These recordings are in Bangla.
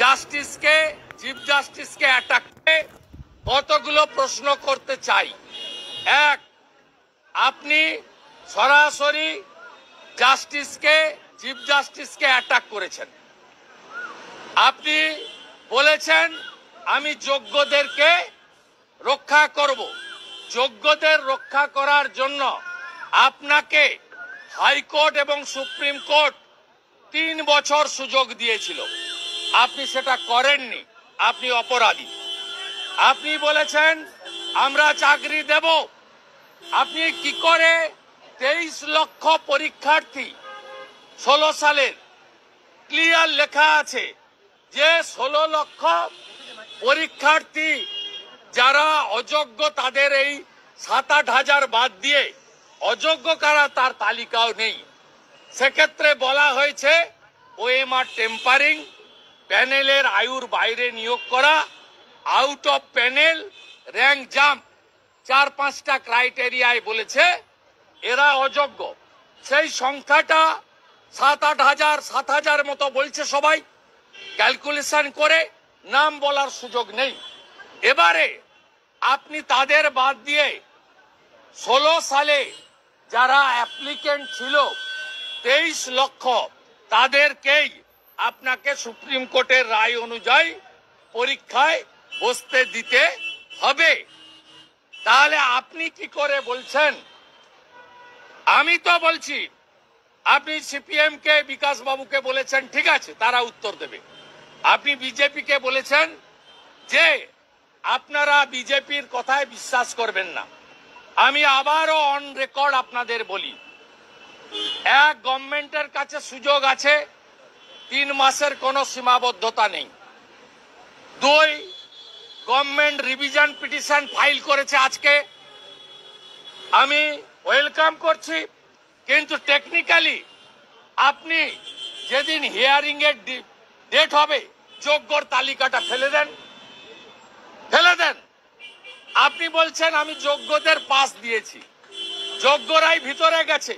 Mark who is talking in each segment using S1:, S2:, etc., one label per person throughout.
S1: জাস্টিসকে, চিফ জাস্টিসকে অ্যাটাক করে কতগুলো প্রশ্ন করতে চাই। এক, আপনি সরাসরি জাস্টিসকে, চিফ জাস্টিসকে অ্যাটাক করেছেন। আপনি বলেছেন আমি যোগ্যদেরকে রক্ষা করব। যোগ্যদের রক্ষা করার জন্য আপনাকে হাইকোর্ট এবং সুপ্রিম কোর্ট 3 বছর সুযোগ দিয়েছিল, আপনি সেটা করেননি, আপনি অপরাধী। আপনি বলেছেন আমরা চাকরি দেব। আপনি কি করে 23 লক্ষ পরীক্ষার্থী 16 সালের ক্লিয়ার লেখা আছে যে 16 লক্ষ পরীক্ষার্থী যারা অযোগ্য তাদের এই 7-8 হাজার বাদ দিয়ে অযোগ্য কারা তার তালিকাও নেই। সেক্ষেত্রে বলা হয়েছে ওএমআর টেম্পারিং, প্যানেলের আয়ুর বাইরে নিয়োগ করা, out of panel, rank jump, 4-5টা ক্রাইটেরিয়ায় বলেছে এরা অযোগ্য। সেই সংখ্যাটা 7-8 হাজার, 7 হাজার মতো বলছে সবাই, ক্যালকুলেশন করে নাম বলার সুযোগ নেই। এবারে আপনি তাদের বাদ দিয়ে 16 সালে যারা অ্যাপ্লিকেন্ট ছিল 23 লক্ষ তাদেরকেই আপনাকে সুপ্রিম কোর্টের রায় অনুযায়ী পরীক্ষায় বসতে দিতে হবে। তাহলে আপনি কি করে বলছেন? আমি তো বলছি আপনি সিপিএম কে, বিকাশ বাবুকে বলেছেন ঠিক আছে তারা উত্তর দেবে। আপনি বিজেপিকে বলেছেন যে আপনারা বিজেপির কথায় বিশ্বাস করবেন না। আমি আবারও অন রেকর্ড আপনাদের বলি, এক, গভর্নমেন্টের কাছে সুযোগ আছে, 3 মাসের কোনো সীমাবদ্ধতা নেই। 2, গভর্নমেন্ট রিভিশন পিটিশন ফাইল করেছে আজকে, আমি ওয়েলকাম করছি। কিন্তু টেকনিক্যালি আপনি যেদিন হিয়ারিং এর ডেট হবে যোগ্যর তালিকাটা ফেলে দেন। আপনি বলছেন আমি যোগ্যদের পাস দিয়েছি, যোগ্যরাই ভিতরে গেছে।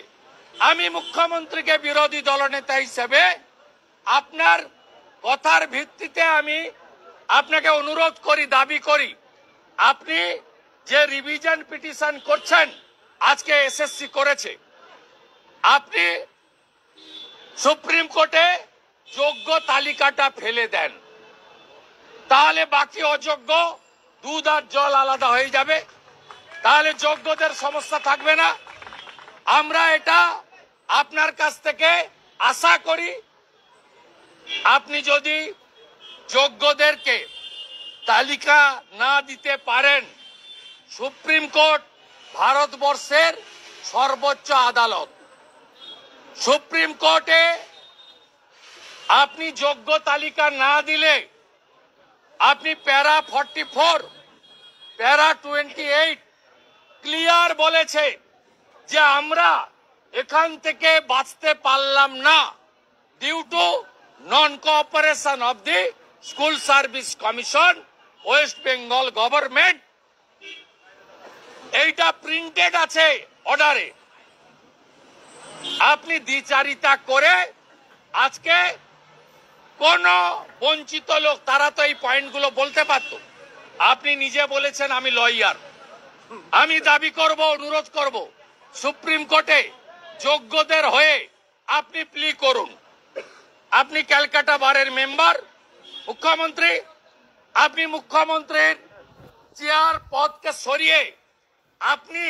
S1: আমি মুখ্যমন্ত্রীকে বিরোধী দলনেতা হিসেবে আপনার কথার ভিত্তিতে আমি আপনাকে অনুরোধ করি, দাবি করি, আপনি যে রিভিশন পিটিশন করছেন, আজকে এসএসসি করেছে, আপনি সুপ্রিম কোর্টে যোগ্য তালিকাটা ফেলে দেন। তাহলে বাকি অযোগ্য দুধ আর জল আলাদা হয়ে যাবে, তাহলে যোগ্যদের সমস্যা থাকবে না। আমরা এটা আপনার কাছ থেকে আশা করি। আপনি যদি যোগ্যদেরকে তালিকা না দিতে পারেন, সুপ্রিম কোর্ট ভারতবর্ষের সর্বোচ্চ আদালত, সুপ্রিম কোর্টে আপনি যোগ্য তালিকা না দিলে আপনি প্যারা 44, প্যারা 28 ক্লিয়ার বলেছে যে আমরা এখান থেকে বাঁচতে পারলাম না due to non cooperation of the school service commission, West Bengal government. এইটা প্রিন্টেড আছে অর্ডারে। আপনি দ্বিচারিতা করে আজকে কোন বঞ্চিত লোক, তারা তো এই পয়েন্টগুলো বলতে পারত। আপনি নিজে বলেছেন আমি লয়ার, আমি দাবি করব, অনুরোধ করব সুপ্রিম কোর্টে যোগ্যদের হয়ে আপনি প্লি করুন। আপনি ক্যালকাটা বারের মেম্বার, মুখ্যমন্ত্রী, আপনি মুখ্যমন্ত্রীর চেয়ার পদকে সরিয়ে আপনি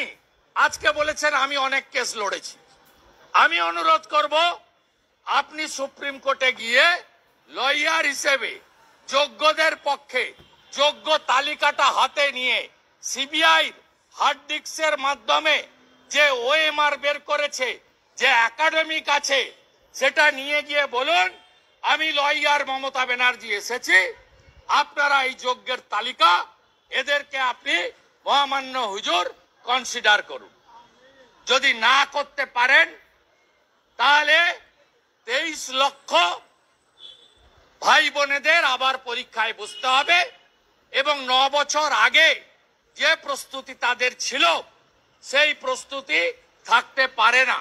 S1: আজকে বলেছেন আমি অনেক কেস লড়েছি। আমি অনুরোধ করব আপনি সুপ্রিম কোর্টে গিয়ে লয়ার হিসেবে যোগ্যদের পক্ষে যোগ্য তালিকাটা হাতে নিয়ে সিবিআই হার্ড ডিস্কের মাধ্যমে যে ওএমআর বের করেছে, যে একাডেমিক আছে, সেটা নিয়ে গিয়ে বলুন আমি লয়ার মমতা ব্যানার্জি এসেছি, আপনারা এই যোগ্যের তালিকা এদেরকে আপনি মহামান্য হুজুর কনসিডার করুন। যদি না করতে পারেন তাহলে 23 লক্ষ ভাই বোনেদের আবার পরীক্ষায় বসতে হবে এবং 9 বছর আগে যে প্রস্তুতি তাদের ছিল সেই প্রস্তুতি থাকতে পারে না।